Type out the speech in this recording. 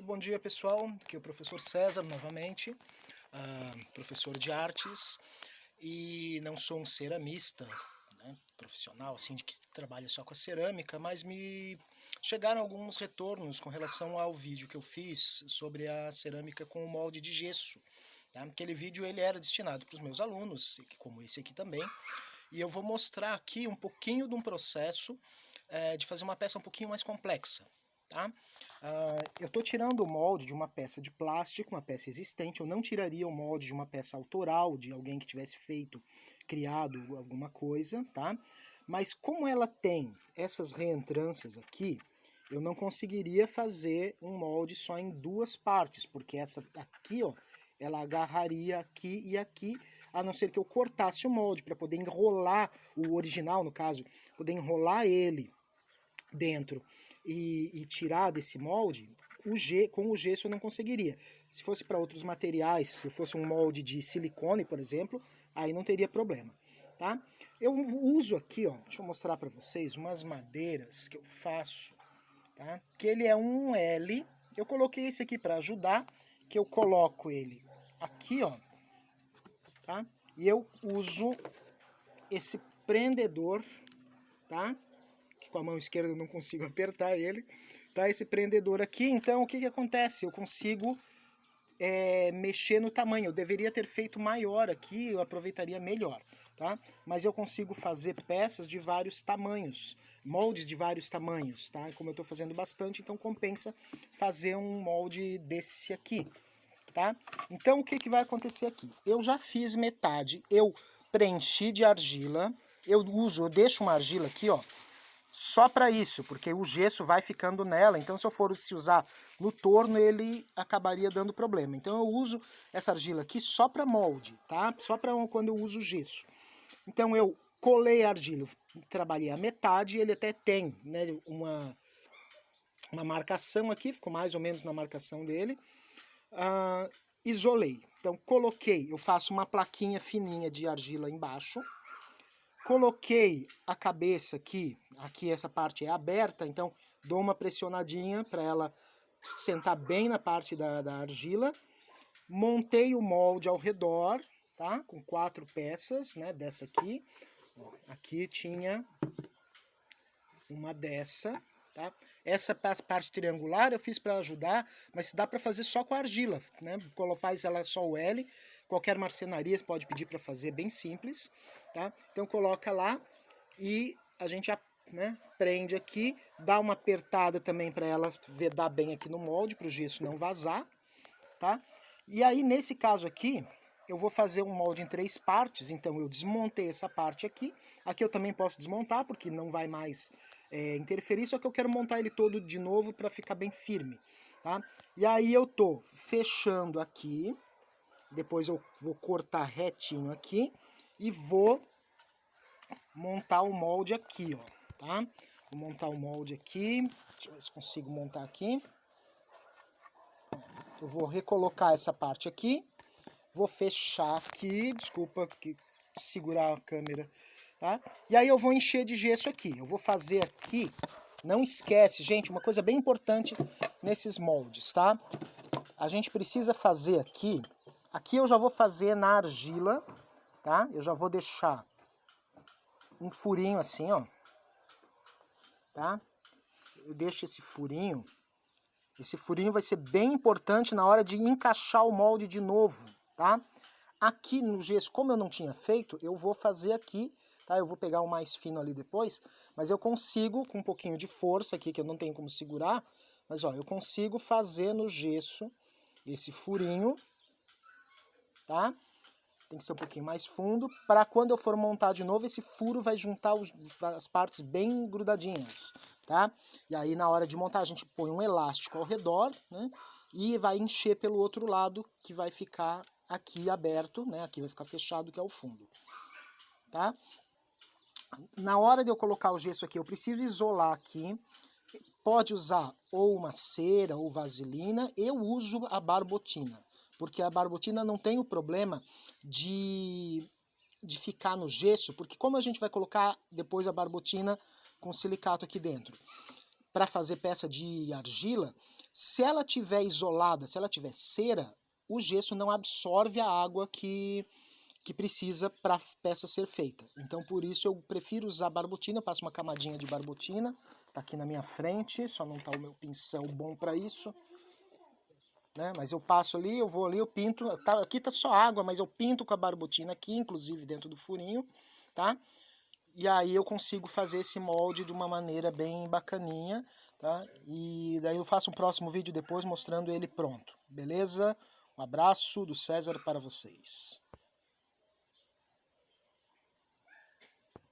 Bom dia, pessoal. Aqui é o professor César novamente, professor de artes, e não sou um ceramista, né, profissional assim de que trabalha só com a cerâmica, mas me chegaram alguns retornos com relação ao vídeo que eu fiz sobre a cerâmica com o molde de gesso. Tá? Aquele vídeo ele era destinado para os meus alunos, como esse aqui também, e eu vou mostrar aqui um pouquinho de um processo de fazer uma peça um pouquinho mais complexa. Tá? Eu estou tirando o molde de uma peça de plástico, uma peça existente. Eu não tiraria o molde de uma peça autoral, de alguém que tivesse feito, criado alguma coisa, tá? Mas como ela tem essas reentrâncias aqui, eu não conseguiria fazer um molde só em duas partes, porque essa aqui, ó, ela agarraria aqui e aqui, a não ser que eu cortasse o molde para poder enrolar o original, no caso, poder enrolar ele dentro e tirar desse molde, com o gesso eu não conseguiria. Se fosse para outros materiais, se fosse um molde de silicone, por exemplo, aí não teria problema. Tá? Eu uso aqui, ó, deixa eu mostrar para vocês, umas madeiras que eu faço, tá? Que ele é um L. Eu coloquei esse aqui para ajudar, que eu coloco ele aqui, ó, tá? E eu uso esse prendedor, tá? Que com a mão esquerda eu não consigo apertar ele, tá? Esse prendedor aqui, então o que que acontece? Eu consigo mexer no tamanho. Eu deveria ter feito maior aqui, eu aproveitaria melhor, tá? Mas eu consigo fazer peças de vários tamanhos, moldes de vários tamanhos, tá? Como eu estou fazendo bastante, então compensa fazer um molde desse aqui, tá? Então o que que vai acontecer aqui? Eu já fiz metade, eu preenchi de argila, eu deixo uma argila aqui, ó, só para isso, porque o gesso vai ficando nela, então se eu for se usar no torno, ele acabaria dando problema. Então eu uso essa argila aqui só para molde, tá? Só para quando eu uso gesso. Então eu colei a argila, trabalhei a metade, ele até tem, né, uma marcação aqui, ficou mais ou menos na marcação dele. Isolei, então coloquei, eu faço uma plaquinha fininha de argila embaixo, coloquei a cabeça aqui essa parte é aberta, então dou uma pressionadinha para ela sentar bem na parte da argila. Montei o molde ao redor, tá? Com 4 peças, né? Dessa aqui. Ó, aqui tinha uma dessa, tá? Essa parte triangular eu fiz para ajudar, mas dá para fazer só com a argila, né? Faz ela só o L, qualquer marcenaria você pode pedir para fazer, bem simples, tá? Então coloca lá e a gente né, prende aqui, dá uma apertada também para ela vedar bem aqui no molde, para o gesso não vazar, tá? E aí nesse caso aqui, eu vou fazer um molde em 3 partes, então eu desmontei essa parte aqui. Aqui eu também posso desmontar, porque não vai mais interferir, só que eu quero montar ele todo de novo para ficar bem firme, tá? E aí eu tô fechando aqui, depois eu vou cortar retinho aqui e vou montar o molde aqui, ó, tá? Vou montar o molde aqui, deixa eu ver se consigo montar aqui. Eu vou recolocar essa parte aqui. Vou fechar aqui, desculpa que segurar a câmera, tá? E aí eu vou encher de gesso aqui. Eu vou fazer aqui, não esquece, gente, uma coisa bem importante nesses moldes, tá? A gente precisa fazer aqui eu já vou fazer na argila, tá? Eu já vou deixar um furinho assim, ó, tá? Eu deixo esse furinho vai ser bem importante na hora de encaixar o molde de novo, tá? Aqui no gesso, como eu não tinha feito, eu vou fazer aqui, tá? Eu vou pegar o mais fino ali depois, mas eu consigo, com um pouquinho de força aqui, que eu não tenho como segurar, mas ó, eu consigo fazer no gesso esse furinho, tá? Tem que ser um pouquinho mais fundo, para quando eu for montar de novo, esse furo vai juntar as partes bem grudadinhas, tá? E aí na hora de montar a gente põe um elástico ao redor, né? E vai encher pelo outro lado, que vai ficar aqui aberto, né? Aqui vai ficar fechado, que é o fundo, tá? Na hora de eu colocar o gesso aqui, eu preciso isolar aqui. Pode usar ou uma cera ou vaselina, eu uso a barbotina, porque a barbotina não tem o problema de ficar no gesso, porque como a gente vai colocar depois a barbotina com silicato aqui dentro, para fazer peça de argila, Se ela tiver isolada, se ela tiver cera, o gesso não absorve a água que precisa para a peça ser feita. Então, por isso, eu prefiro usar barbotina. Eu passo uma camadinha de barbotina. Tá aqui na minha frente, só não tá o meu pincel bom para isso. Né? Mas eu passo ali, eu vou ali, eu pinto. Aqui tá só água, mas eu pinto com a barbotina aqui, inclusive dentro do furinho, tá? E aí eu consigo fazer esse molde de uma maneira bem bacaninha, tá? E daí eu faço um próximo vídeo depois mostrando ele pronto, beleza? Um abraço do César para vocês.